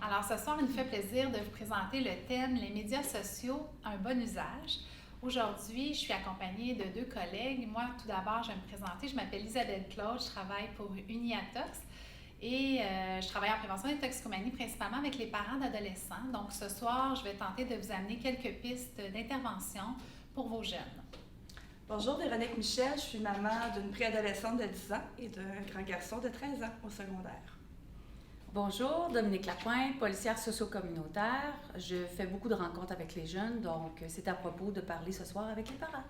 Alors ce soir, il nous fait plaisir de vous présenter le thème Les médias sociaux, un bon usage. Aujourd'hui, je suis accompagnée de deux collègues. Moi, tout d'abord, je vais me présenter. Je m'appelle Isabelle Claude, je travaille pour Uniatox et je travaille en prévention des toxicomanies principalement avec les parents d'adolescents. Donc ce soir, je vais tenter de vous amener quelques pistes d'intervention pour vos jeunes. Bonjour, Véronique Michel, je suis maman d'une préadolescente de 10 ans et d'un grand garçon de 13 ans au secondaire. Bonjour, Dominique Lapointe, policière socio-communautaire. Je fais beaucoup de rencontres avec les jeunes, donc c'est à propos de parler ce soir avec les parents.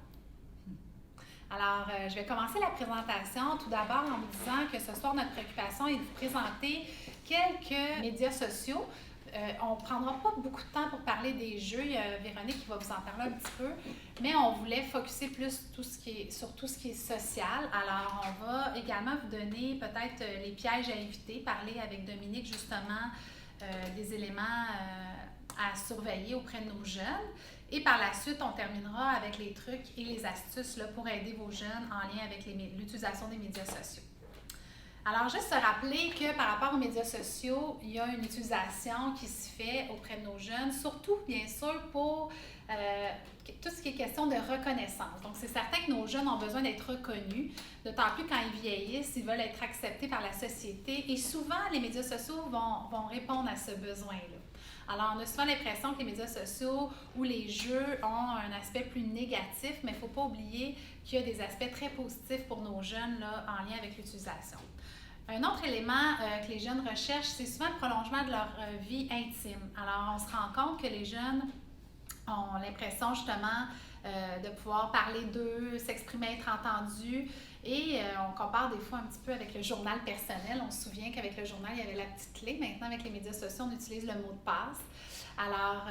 Alors, je vais commencer la présentation tout d'abord en vous disant que ce soir, notre préoccupation est de vous présenter quelques médias sociaux. On ne prendra pas beaucoup de temps pour parler des jeux. Il y a Véronique qui va vous en parler un petit peu, mais on voulait focusser plus sur tout ce qui est social. Alors, on va également vous donner peut-être les pièges à éviter, parler avec Dominique justement des éléments à surveiller auprès de nos jeunes. Et par la suite, on terminera avec les trucs et les astuces là, pour aider vos jeunes en lien avec l'utilisation des médias sociaux. Alors, juste se rappeler que par rapport aux médias sociaux, il y a une utilisation qui se fait auprès de nos jeunes, surtout, bien sûr, pour tout ce qui est question de reconnaissance. Donc, c'est certain que nos jeunes ont besoin d'être reconnus, d'autant plus quand ils vieillissent, ils veulent être acceptés par la société. Et souvent, les médias sociaux vont répondre à ce besoin-là. Alors, on a souvent l'impression que les médias sociaux ou les jeux ont un aspect plus négatif, mais il ne faut pas oublier qu'il y a des aspects très positifs pour nos jeunes là, en lien avec l'utilisation. Un autre élément que les jeunes recherchent, c'est souvent le prolongement de leur vie intime. Alors, on se rend compte que les jeunes ont l'impression justement de pouvoir parler d'eux, s'exprimer, être entendus. Et on compare des fois un petit peu avec le journal personnel. On se souvient qu'avec le journal, il y avait la petite clé. Maintenant, avec les médias sociaux, on utilise le mot de passe. Alors,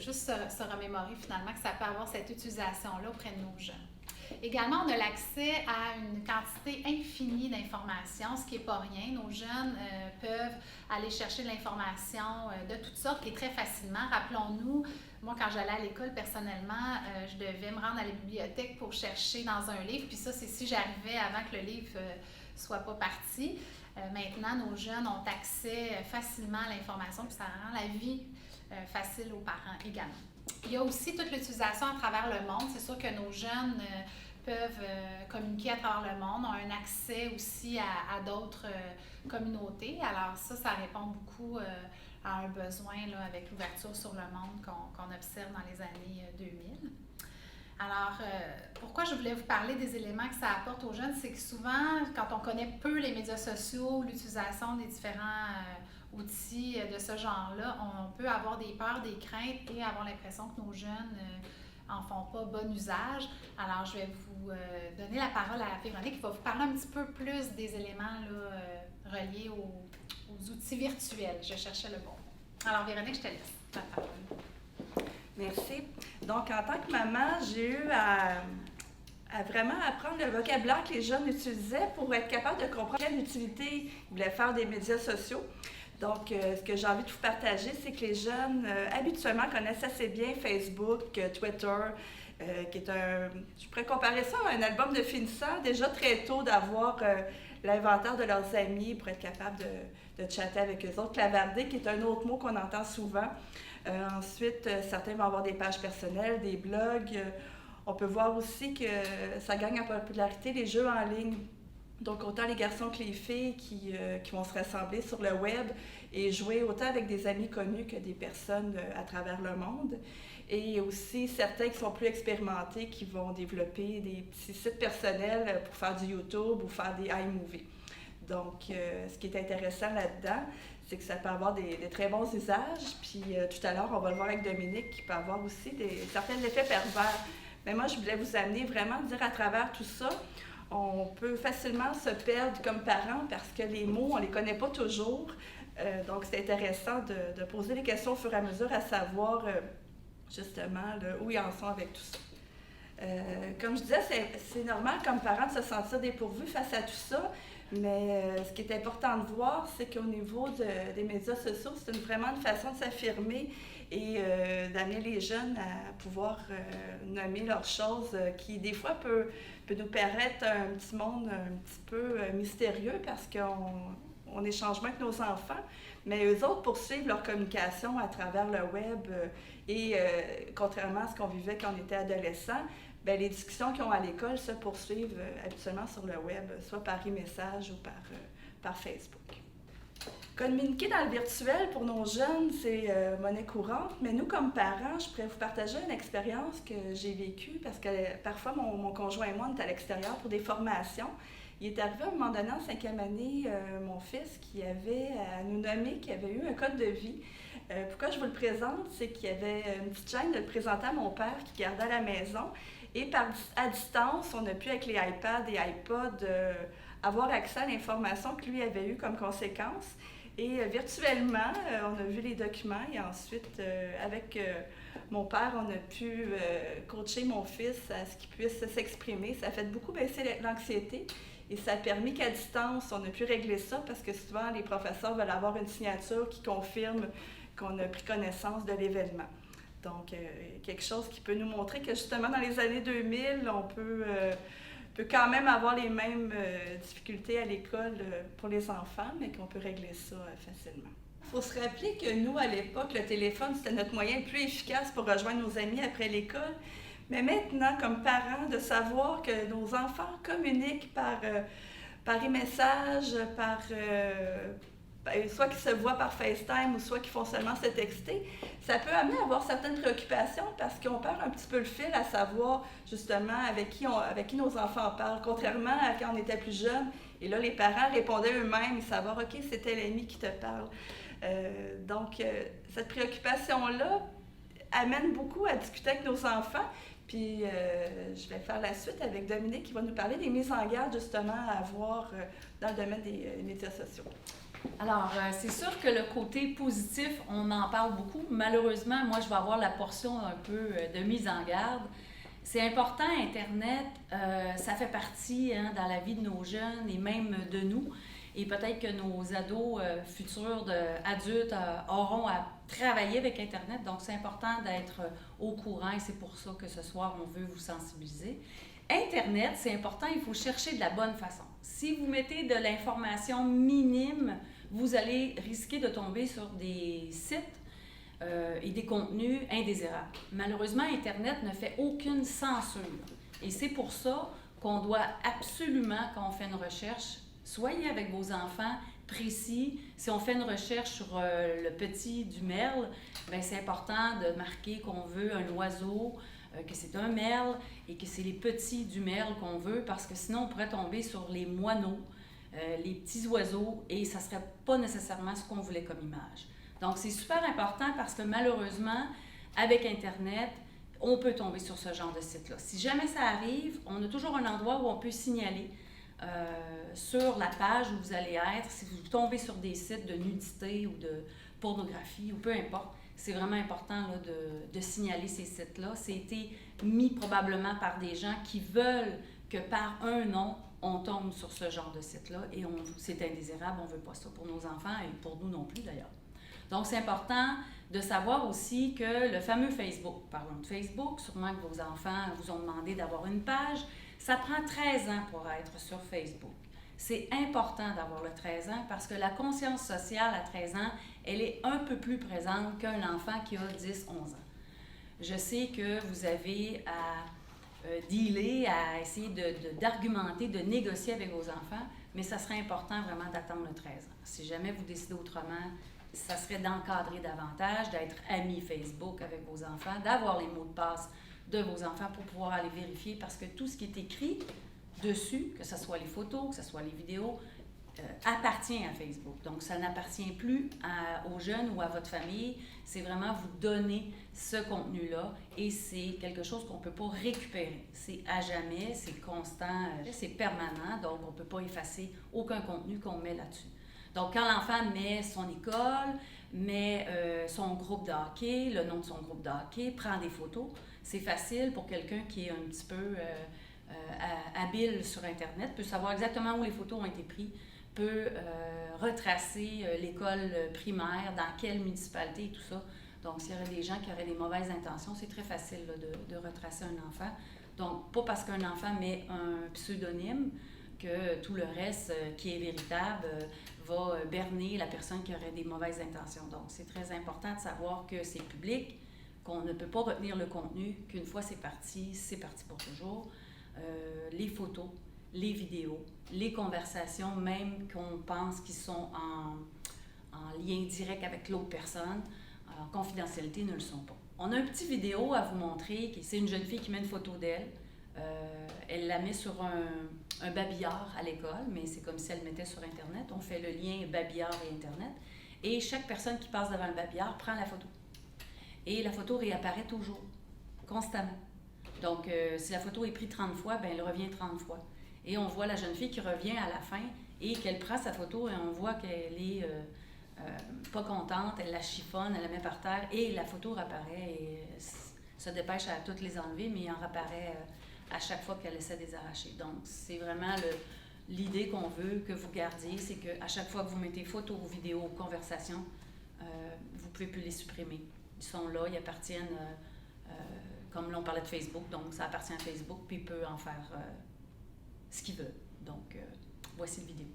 juste se remémorer finalement que ça peut avoir cette utilisation-là auprès de nos jeunes. Également, on a l'accès à une quantité infinie d'informations, ce qui n'est pas rien. Nos jeunes peuvent aller chercher de l'information de toutes sortes et très facilement. Rappelons-nous, moi, quand j'allais à l'école, personnellement, je devais me rendre à la bibliothèque pour chercher dans un livre. Puis ça, c'est si j'arrivais avant que le livre soit pas parti. Maintenant, nos jeunes ont accès facilement à l'information, puis ça rend la vie facile aux parents également. Il y a aussi toute l'utilisation à travers le monde. C'est sûr que nos jeunes peuvent communiquer à travers le monde, ont un accès aussi à d'autres communautés. Alors ça répond beaucoup à un besoin là, avec l'ouverture sur le monde qu'on observe dans les années 2000. Alors, pourquoi je voulais vous parler des éléments que ça apporte aux jeunes, c'est que souvent, quand on connaît peu les médias sociaux, l'utilisation des différents outils de ce genre-là, on peut avoir des peurs, des craintes et avoir l'impression que nos jeunes en font pas bon usage. Alors, je vais vous donner la parole à Véronique qui va vous parler un petit peu plus des éléments là, reliés aux outils virtuels. Je cherchais le bon mot. Alors, Véronique, je te laisse la parole. Merci. Donc, en tant que maman, j'ai eu à vraiment apprendre le vocabulaire que les jeunes utilisaient pour être capable de comprendre quelle utilité ils voulaient faire des médias sociaux. Donc, ce que j'ai envie de vous partager, c'est que les jeunes, habituellement, connaissent assez bien Facebook, Twitter, qui est je pourrais comparer ça à un album de finissant, déjà très tôt d'avoir l'inventaire de leurs amis pour être capable de chatter avec eux autres. Clavardé, qui est un autre mot qu'on entend souvent. Ensuite, certains vont avoir des pages personnelles, des blogs. On peut voir aussi que ça gagne en popularité, les jeux en ligne. Donc, autant les garçons que les filles qui vont se rassembler sur le web et jouer autant avec des amis connus que des personnes à travers le monde. Et aussi certains qui sont plus expérimentés, qui vont développer des petits sites personnels pour faire du YouTube ou faire des iMovie. Donc, ce qui est intéressant là-dedans, c'est que ça peut avoir des très bons usages. Puis, tout à l'heure, on va le voir avec Dominique, qui peut avoir aussi certains effets pervers. Mais moi, je voulais vous amener vraiment à dire à travers tout ça, on peut facilement se perdre comme parents parce que les mots, on ne les connaît pas toujours. Donc, c'est intéressant de poser les questions au fur et à mesure à savoir justement où ils en sont avec tout ça. Comme je disais, c'est normal comme parent de se sentir dépourvu face à tout ça, mais ce qui est important de voir, c'est qu'au niveau des médias sociaux, c'est vraiment une façon de s'affirmer et d'amener les jeunes à pouvoir nommer leurs choses qui, des fois, peut nous paraître un petit monde un petit peu mystérieux parce qu'on on échange moins avec nos enfants, mais eux autres poursuivent leur communication à travers le web et contrairement à ce qu'on vivait quand on était adolescent, bien, les discussions qu'ils ont à l'école se poursuivent habituellement sur le web, soit par e-message ou par Facebook. Communiquer dans le virtuel pour nos jeunes, c'est monnaie courante, mais nous, comme parents, je pourrais vous partager une expérience que j'ai vécue parce que parfois, mon conjoint et moi, on est à l'extérieur pour des formations. Il est arrivé à un moment donné, en 5e année, mon fils qui avait à nous nommer qu'il avait eu un code de vie. Pourquoi je vous le présente, c'est qu'il y avait une petite chaîne de le présenter à mon père qui gardait à la maison. Et à distance, on a pu, avec les iPads et iPods, avoir accès à l'information que lui avait eue comme conséquence. Et virtuellement, on a vu les documents et ensuite, avec mon père, on a pu coacher mon fils à ce qu'il puisse s'exprimer. Ça a fait beaucoup baisser l'anxiété et ça a permis qu'à distance, on a pu régler ça parce que souvent, les professeurs veulent avoir une signature qui confirme qu'on a pris connaissance de l'événement. Donc, quelque chose qui peut nous montrer que justement, dans les années 2000, on peut quand même avoir les mêmes difficultés à l'école pour les enfants, mais qu'on peut régler ça facilement. Il faut se rappeler que nous, à l'époque, le téléphone, c'était notre moyen le plus efficace pour rejoindre nos amis après l'école. Mais maintenant, comme parents, de savoir que nos enfants communiquent par e-message, soit qu'ils se voient par FaceTime ou soit qu'ils font seulement se texter, ça peut amener à avoir certaines préoccupations parce qu'on perd un petit peu le fil à savoir justement avec qui nos enfants parlent, contrairement à quand on était plus jeune. Et là, les parents répondaient eux-mêmes et savoir, OK, c'était l'ami qui te parle. Donc, cette préoccupation-là amène beaucoup à discuter avec nos enfants. Puis, je vais faire la suite avec Dominique qui va nous parler des mises en garde justement à avoir dans le domaine des médias sociaux. Alors, c'est sûr que le côté positif, on en parle beaucoup. Malheureusement, moi, je vais avoir la portion un peu de mise en garde. C'est important, Internet, ça fait partie dans la vie de nos jeunes et même de nous. Et peut-être que nos ados futurs adultes auront à travailler avec Internet. Donc, c'est important d'être au courant et c'est pour ça que ce soir, on veut vous sensibiliser. Internet, c'est important, il faut chercher de la bonne façon. Si vous mettez de l'information minime, vous allez risquer de tomber sur des sites et des contenus indésirables. Malheureusement, Internet ne fait aucune censure. Et c'est pour ça qu'on doit absolument, quand on fait une recherche, soyez avec vos enfants précis. Si on fait une recherche sur le petit du merle, bien, c'est important de marquer qu'on veut un oiseau, que c'est un merle et que c'est les petits du merle qu'on veut parce que sinon on pourrait tomber sur les moineaux, les petits oiseaux et ça ne serait pas nécessairement ce qu'on voulait comme image. Donc c'est super important parce que malheureusement, avec Internet, on peut tomber sur ce genre de site-là. Si jamais ça arrive, on a toujours un endroit où on peut signaler sur la page où vous allez être, si vous tombez sur des sites de nudité ou de pornographie ou peu importe, c'est vraiment important là, de signaler ces sites-là. C'était mis probablement par des gens qui veulent que par un nom, on tombe sur ce genre de site-là et c'est indésirable, on ne veut pas ça pour nos enfants et pour nous non plus d'ailleurs. Donc, c'est important de savoir aussi que le fameux Facebook, parlons de Facebook, sûrement que vos enfants vous ont demandé d'avoir une page, ça prend 13 ans pour être sur Facebook. C'est important d'avoir le 13 ans parce que la conscience sociale à 13 ans, elle est un peu plus présente qu'un enfant qui a 10, 11 ans. Je sais que vous avez à dealer, à essayer d'argumenter, de négocier avec vos enfants, mais ça serait important vraiment d'attendre le 13 ans. Si jamais vous décidez autrement, ça serait d'encadrer davantage, d'être ami Facebook avec vos enfants, d'avoir les mots de passe de vos enfants pour pouvoir aller vérifier parce que tout ce qui est écrit dessus, que ce soit les photos, que ce soit les vidéos, appartient à Facebook. Donc, ça n'appartient plus aux jeunes ou à votre famille. C'est vraiment vous donner ce contenu-là et c'est quelque chose qu'on ne peut pas récupérer. C'est à jamais, c'est constant, c'est permanent, donc on ne peut pas effacer aucun contenu qu'on met là-dessus. Donc, quand l'enfant met son école, met son groupe de hockey, le nom de son groupe de hockey, prend des photos, c'est facile pour quelqu'un qui est un petit peu habile sur Internet, peut savoir exactement où les photos ont été prises, peut retracer l'école primaire, dans quelle municipalité et tout ça. Donc, s'il y aurait des gens qui auraient des mauvaises intentions, c'est très facile là, de retracer un enfant. Donc, pas parce qu'un enfant met un pseudonyme que tout le reste qui est véritable va berner la personne qui aurait des mauvaises intentions. Donc, c'est très important de savoir que c'est public, qu'on ne peut pas retenir le contenu, qu'une fois c'est parti pour toujours. Les photos, les vidéos, les conversations, même qu'on pense qu'ils sont en lien direct avec l'autre personne, en confidentialité, ne le sont pas. On a un petit vidéo à vous montrer, c'est une jeune fille qui met une photo d'elle. Elle la met sur un babillard à l'école, mais c'est comme si elle le mettait sur Internet. On fait le lien babillard et Internet. Et chaque personne qui passe devant le babillard prend la photo. Et la photo réapparaît toujours, constamment. Donc, si la photo est prise 30 fois, bien, elle revient 30 fois. Et on voit la jeune fille qui revient à la fin et qu'elle prend sa photo et on voit qu'elle est pas contente, elle la chiffonne, elle la met par terre et la photo réapparaît et se dépêche à toutes les enlever, mais il en réapparaît à chaque fois qu'elle essaie de les arracher. Donc, c'est vraiment l'idée qu'on veut que vous gardiez, c'est qu'à chaque fois que vous mettez photos, vidéos, conversations, vous ne pouvez plus les supprimer. Ils sont là, ils appartiennent, comme là on parlait de Facebook, donc ça appartient à Facebook, puis il peut en faire ce qu'il veut. Donc, voici la vidéo.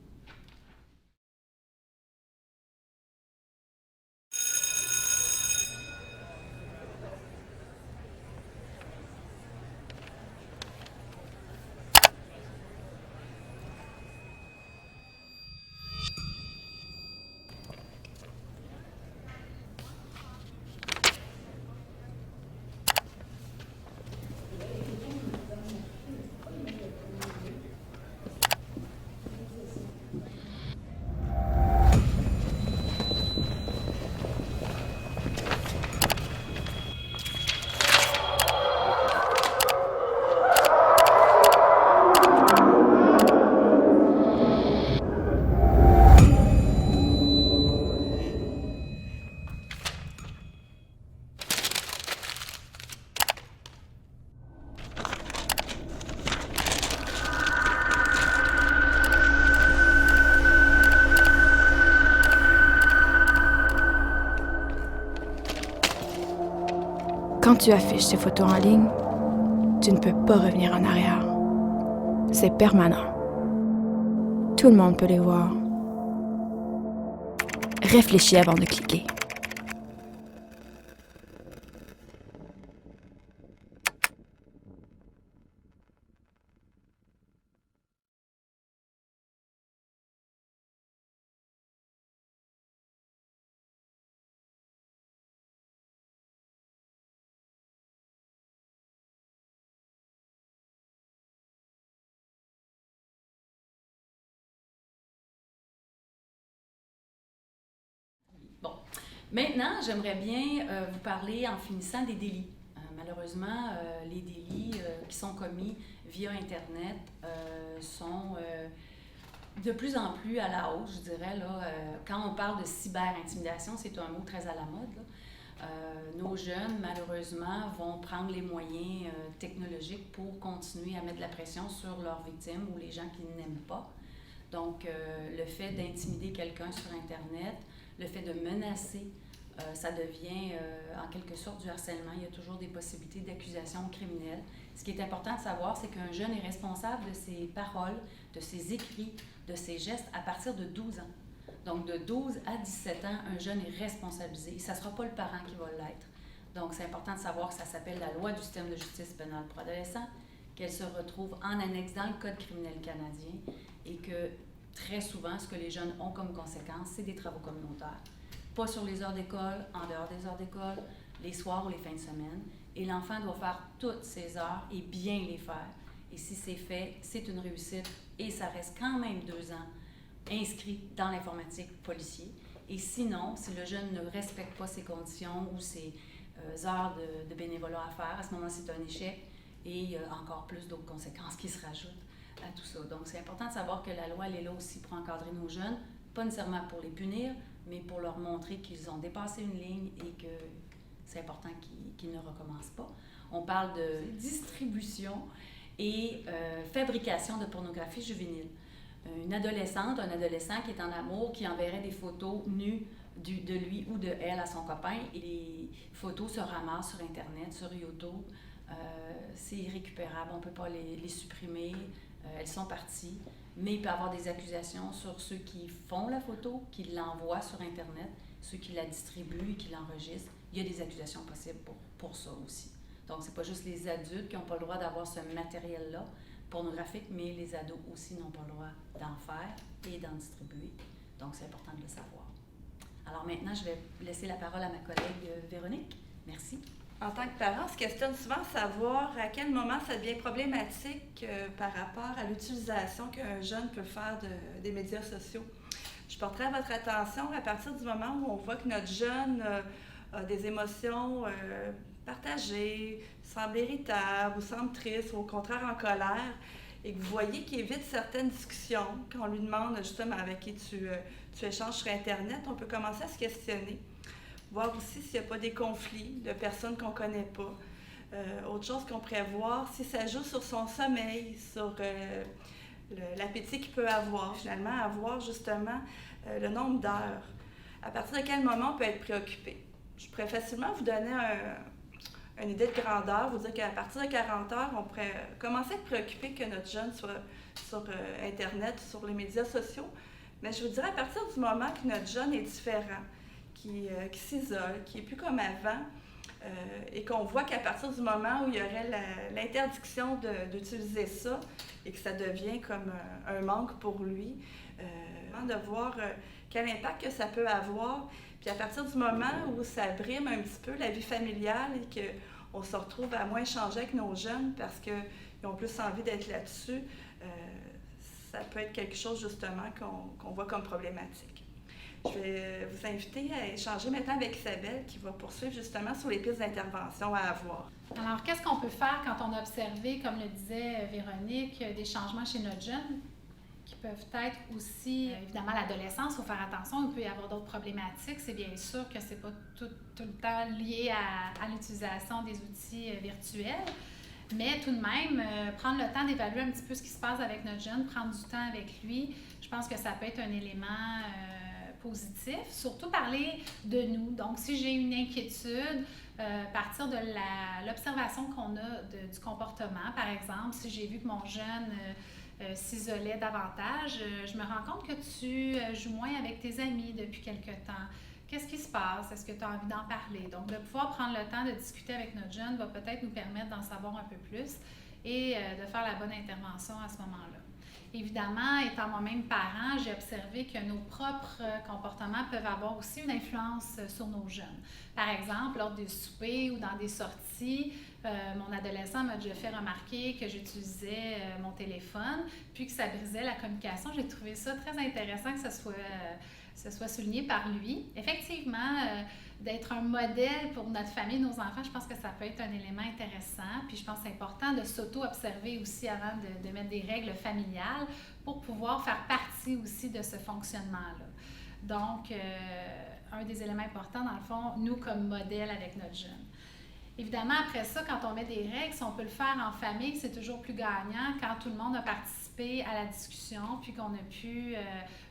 Quand tu affiches ces photos en ligne, tu ne peux pas revenir en arrière. C'est permanent. Tout le monde peut les voir. Réfléchis avant de cliquer. Bon, maintenant, j'aimerais bien vous parler en finissant des délits. Malheureusement, les délits qui sont commis via Internet sont de plus en plus à la hausse, je dirais. Là, quand on parle de cyber-intimidation, c'est un mot très à la mode. Là. Nos jeunes, malheureusement, vont prendre les moyens technologiques pour continuer à mettre de la pression sur leurs victimes ou les gens qu'ils n'aiment pas. Donc, le fait d'intimider quelqu'un sur Internet, le fait de menacer, ça devient en quelque sorte du harcèlement. Il y a toujours des possibilités d'accusation criminelle. Ce qui est important de savoir, c'est qu'un jeune est responsable de ses paroles, de ses écrits, de ses gestes à partir de 12 ans. Donc, de 12 à 17 ans, un jeune est responsabilisé. Et ça ne sera pas le parent qui va l'être. Donc, c'est important de savoir que ça s'appelle la Loi du système de justice pénale pour adolescents, qu'elle se retrouve en annexe dans le Code criminel canadien et que très souvent, ce que les jeunes ont comme conséquence, c'est des travaux communautaires. Pas sur les heures d'école, en dehors des heures d'école, les soirs ou les fins de semaine. Et l'enfant doit faire toutes ces heures et bien les faire. Et si c'est fait, c'est une réussite et ça reste quand même 2 ans inscrit dans l'informatique policier. Et sinon, si le jeune ne respecte pas ses conditions ou ses heures de bénévolat à faire, à ce moment-là, c'est un échec et il y a encore plus d'autres conséquences qui se rajoutent à tout ça. Donc, c'est important de savoir que la loi, elle est là aussi pour encadrer nos jeunes, pas nécessairement pour les punir, mais pour leur montrer qu'ils ont dépassé une ligne et que c'est important qu'ils ne recommencent pas. On parle de distribution et fabrication de pornographie juvénile. Une adolescente, un adolescent qui est en amour, qui enverrait des photos nues de lui ou de elle à son copain et les photos se ramassent sur Internet, sur YouTube. C'est irrécupérable, on ne peut pas les supprimer. Elles sont parties mais il peut y avoir des accusations sur ceux qui font la photo, qui l'envoient sur Internet, ceux qui la distribuent et qui l'enregistrent. Il y a des accusations possibles pour ça aussi. Donc, c'est pas juste les adultes qui n'ont pas le droit d'avoir ce matériel-là pornographique, mais les ados aussi n'ont pas le droit d'en faire et d'en distribuer. Donc, c'est important de le savoir. Alors maintenant, je vais laisser la parole à ma collègue Véronique. Merci. En tant que parent, on se questionne souvent à savoir à quel moment ça devient problématique par rapport à l'utilisation qu'un jeune peut faire des médias sociaux. Je porterai à votre attention à partir du moment où on voit que notre jeune a des émotions partagées, semble irritable ou semble triste ou au contraire en colère, et que vous voyez qu'il évite certaines discussions, quand on lui demande justement avec qui tu échanges sur Internet, on peut commencer à se questionner. Voir aussi s'il n'y a pas des conflits de personnes qu'on ne connaît pas. Autre chose qu'on pourrait voir, si ça joue sur son sommeil, sur l'appétit qu'il peut avoir, finalement, avoir justement le nombre d'heures. À partir de quel moment on peut être préoccupé? Je pourrais facilement vous donner une idée de grandeur, vous dire qu'à partir de 40 heures, on pourrait commencer à être préoccupé que notre jeune soit sur Internet, sur les médias sociaux. Mais je vous dirais, à partir du moment que notre jeune est différent, qui s'isole, qui n'est plus comme avant, et qu'on voit qu'à partir du moment où il y aurait l'interdiction d'utiliser ça et que ça devient comme un manque pour lui, de voir quel impact que ça peut avoir. Puis à partir du moment où ça brime un petit peu la vie familiale et qu'on se retrouve à moins échanger avec nos jeunes parce qu'ils ont plus envie d'être là-dessus, ça peut être quelque chose justement qu'on voit comme problématique. Je vais vous inviter à échanger maintenant avec Isabelle qui va poursuivre justement sur les pistes d'intervention à avoir. Alors, qu'est-ce qu'on peut faire quand on a observé, comme le disait Véronique, des changements chez notre jeune qui peuvent être aussi, évidemment, l'adolescence, il faut faire attention, il peut y avoir d'autres problématiques. C'est bien sûr que ce n'est pas tout le temps lié à l'utilisation des outils virtuels, mais tout de même, prendre le temps d'évaluer un petit peu ce qui se passe avec notre jeune, prendre du temps avec lui, je pense que ça peut être un élément positif, surtout parler de nous. Donc, si j'ai une inquiétude, partir de l'observation qu'on a du comportement, par exemple, si j'ai vu que mon jeune s'isolait davantage, je me rends compte que tu joues moins avec tes amis depuis quelque temps. Qu'est-ce qui se passe? Est-ce que tu as envie d'en parler? Donc, de pouvoir prendre le temps de discuter avec notre jeune va peut-être nous permettre d'en savoir un peu plus et de faire la bonne intervention à ce moment-là. Évidemment, étant moi-même parent, j'ai observé que nos propres comportements peuvent avoir aussi une influence sur nos jeunes. Par exemple, lors des soupers ou dans des sorties, mon adolescent m'a déjà fait remarquer que j'utilisais mon téléphone, puis que ça brisait la communication. J'ai trouvé ça très intéressant que ce soit souligné par lui. Effectivement, d'être un modèle pour notre famille, nos enfants, je pense que ça peut être un élément intéressant. Puis je pense que c'est important de s'auto-observer aussi avant de mettre des règles familiales pour pouvoir faire partie aussi de ce fonctionnement-là. Donc, un des éléments importants, dans le fond, nous comme modèle avec notre jeune. Évidemment, après ça, quand on met des règles, si on peut le faire en famille, c'est toujours plus gagnant quand tout le monde a participé à la discussion puis qu'on a pu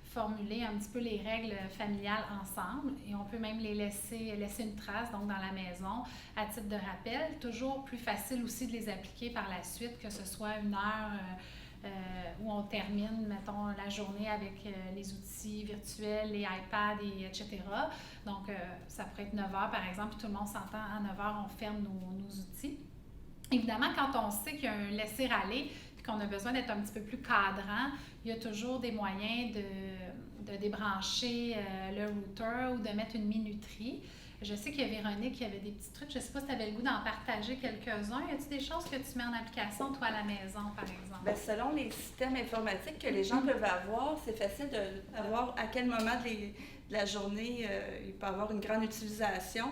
formuler un petit peu les règles familiales ensemble et on peut même les laisser une trace donc dans la maison à titre de rappel. Toujours plus facile aussi de les appliquer par la suite, que ce soit une heure où on termine, mettons, la journée avec les outils virtuels, les iPads, etc. Donc, ça pourrait être 9 heures, par exemple, puis tout le monde s'entend, à 9 heures, on ferme nos outils. Évidemment, quand on sait qu'il y a un laisser-aller, puis qu'on a besoin d'être un petit peu plus cadrant, il y a toujours des moyens de débrancher le router ou de mettre une minuterie. Je sais qu'il y a Véronique qui avait des petits trucs. Je ne sais pas si tu avais le goût d'en partager quelques-uns. Y a-t-il des choses que tu mets en application, toi, à la maison, par exemple? Bien, selon les systèmes informatiques que les gens peuvent avoir, c'est facile de savoir à quel moment de la journée il peut y avoir une grande utilisation.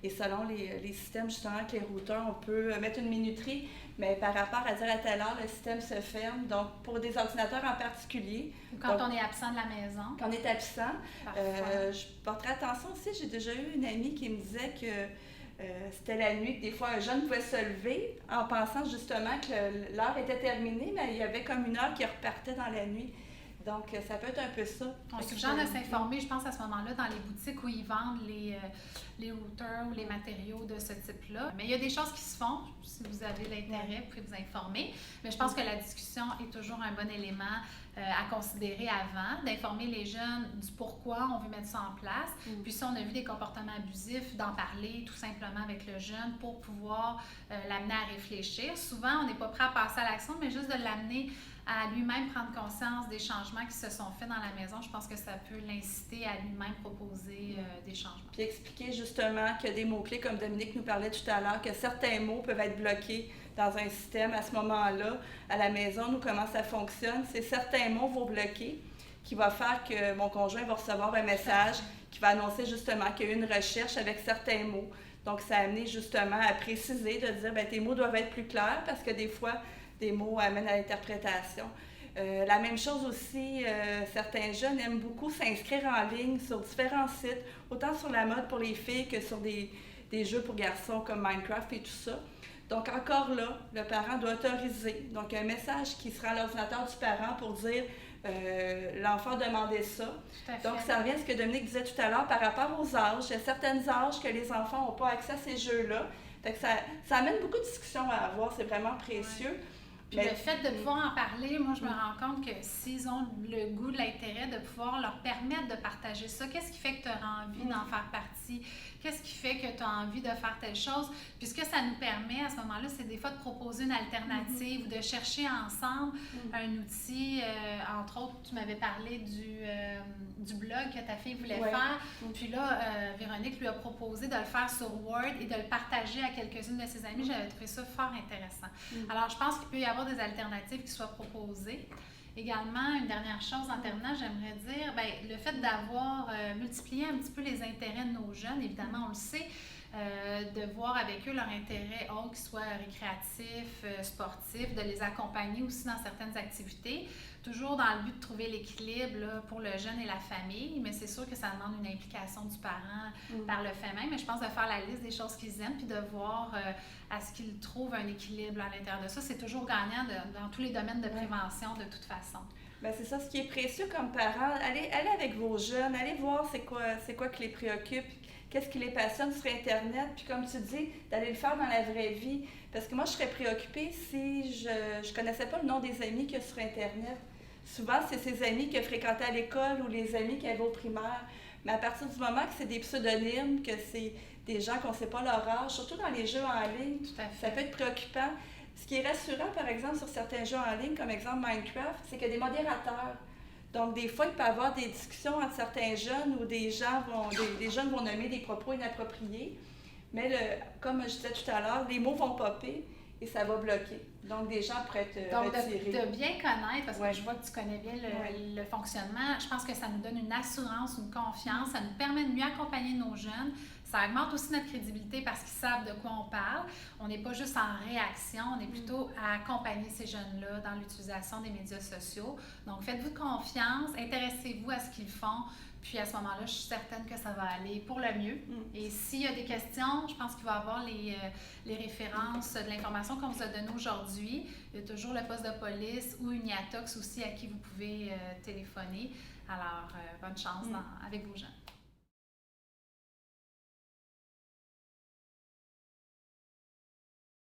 Et selon les systèmes, justement, avec les routeurs, on peut mettre une minuterie, mais par rapport à dire à telle heure, le système se ferme. Donc, pour des ordinateurs en particulier. Ou quand on est absent de la maison. Quand on est absent. Je porterai attention aussi, j'ai déjà eu une amie qui me disait que c'était la nuit, que des fois un jeune pouvait se lever en pensant justement que l'heure était terminée, mais il y avait comme une heure qui repartait dans la nuit. Donc, ça peut être un peu ça. On suggère de s'informer, je pense, à ce moment-là, dans les boutiques où ils vendent les routeurs ou les matériaux de ce type-là. Mais il y a des choses qui se font. Si vous avez l'intérêt, vous pouvez vous informer. Mais je pense que la discussion est toujours un bon élément à considérer avant, d'informer les jeunes du pourquoi on veut mettre ça en place. Puis si on a vu des comportements abusifs, d'en parler tout simplement avec le jeune pour pouvoir l'amener à réfléchir. Souvent, on n'est pas prêt à passer à l'action, mais juste de l'amener à lui-même prendre conscience des changements qui se sont faits dans la maison. Je pense que ça peut l'inciter à lui-même proposer des changements. Puis expliquer justement qu'il y a des mots-clés, comme Dominique nous parlait tout à l'heure, que certains mots peuvent être bloqués dans un système à ce moment-là. À la maison, nous, comment ça fonctionne, c'est certains mots vont bloquer, qui va faire que mon conjoint va recevoir un message qui va annoncer justement qu'il y a eu une recherche avec certains mots. Donc, ça a amené justement à préciser, de dire, bien, tes mots doivent être plus clairs parce que des fois, des mots amènent à l'interprétation. La même chose aussi, certains jeunes aiment beaucoup s'inscrire en ligne sur différents sites, autant sur la mode pour les filles que sur des jeux pour garçons comme Minecraft et tout ça. Donc encore là, le parent doit autoriser. Donc un message qui sera à l'ordinateur du parent pour dire l'enfant demandait ça. Donc ça revient à ce que Dominique disait tout à l'heure par rapport aux âges. Il y a certains âges que les enfants n'ont pas accès à ces jeux-là. Donc ça amène beaucoup de discussions à avoir, c'est vraiment précieux. Ouais. Puis le fait de pouvoir en parler, moi, je me rends compte que s'ils ont le goût, l'intérêt de pouvoir leur permettre de partager ça, qu'est-ce qui fait que tu auras envie d'en faire partie? Qu'est-ce qui fait que tu as envie de faire telle chose? Puis ce que ça nous permet à ce moment-là, c'est des fois de proposer une alternative ou de chercher ensemble un outil. Entre autres, tu m'avais parlé du blog que ta fille voulait faire. Puis là, Véronique lui a proposé de le faire sur Word et de le partager à quelques-unes de ses amies. J'avais trouvé ça fort intéressant. Alors, je pense qu'il peut y avoir des alternatives qui soient proposées. Également, une dernière chose en terminant, j'aimerais dire, bien, le fait d'avoir multiplié un petit peu les intérêts de nos jeunes, évidemment, on le sait, de voir avec eux leur intérêt autre, qu'ils soient récréatifs, sportifs, de les accompagner aussi dans certaines activités, toujours dans le but de trouver l'équilibre là, pour le jeune et la famille, mais c'est sûr que ça demande une implication du parent par le fait même, mais je pense de faire la liste des choses qu'ils aiment, puis de voir à ce qu'ils trouvent un équilibre à l'intérieur de ça. C'est toujours gagnant dans tous les domaines de prévention de toute façon. Bien, c'est ça, ce qui est précieux comme parent, allez avec vos jeunes, allez voir c'est quoi qui les préoccupe, qu'est-ce qui les passionne sur Internet, puis comme tu dis, d'aller le faire dans la vraie vie. Parce que moi, je serais préoccupée si je ne connaissais pas le nom des amis qu'il y a sur Internet. Souvent, c'est ses amis qu'il a fréquentés à l'école ou les amis qu'il avait au primaire. Mais à partir du moment que c'est des pseudonymes, que c'est des gens qu'on ne sait pas leur âge, surtout dans les jeux en ligne, ça peut être préoccupant. Ce qui est rassurant, par exemple, sur certains jeux en ligne, comme exemple Minecraft, c'est qu'il y a des modérateurs. Donc, des fois, il peut y avoir des discussions entre certains jeunes où des jeunes vont nommer des propos inappropriés. Mais comme je disais tout à l'heure, les mots vont popper et ça va bloquer. Donc, des gens pourraient être retirés. Donc, de bien connaître, parce que je vois que tu connais bien le fonctionnement, je pense que ça nous donne une assurance, une confiance, ça nous permet de mieux accompagner nos jeunes. Ça augmente aussi notre crédibilité parce qu'ils savent de quoi on parle. On n'est pas juste en réaction, on est plutôt à accompagner ces jeunes-là dans l'utilisation des médias sociaux. Donc, faites-vous confiance, intéressez-vous à ce qu'ils font. Puis à ce moment-là, je suis certaine que ça va aller pour le mieux. Et s'il y a des questions, je pense qu'il va y avoir les références de l'information qu'on vous a donnée aujourd'hui. Il y a toujours le poste de police ou une IATOX aussi à qui vous pouvez téléphoner. Alors, bonne chance avec vos jeunes.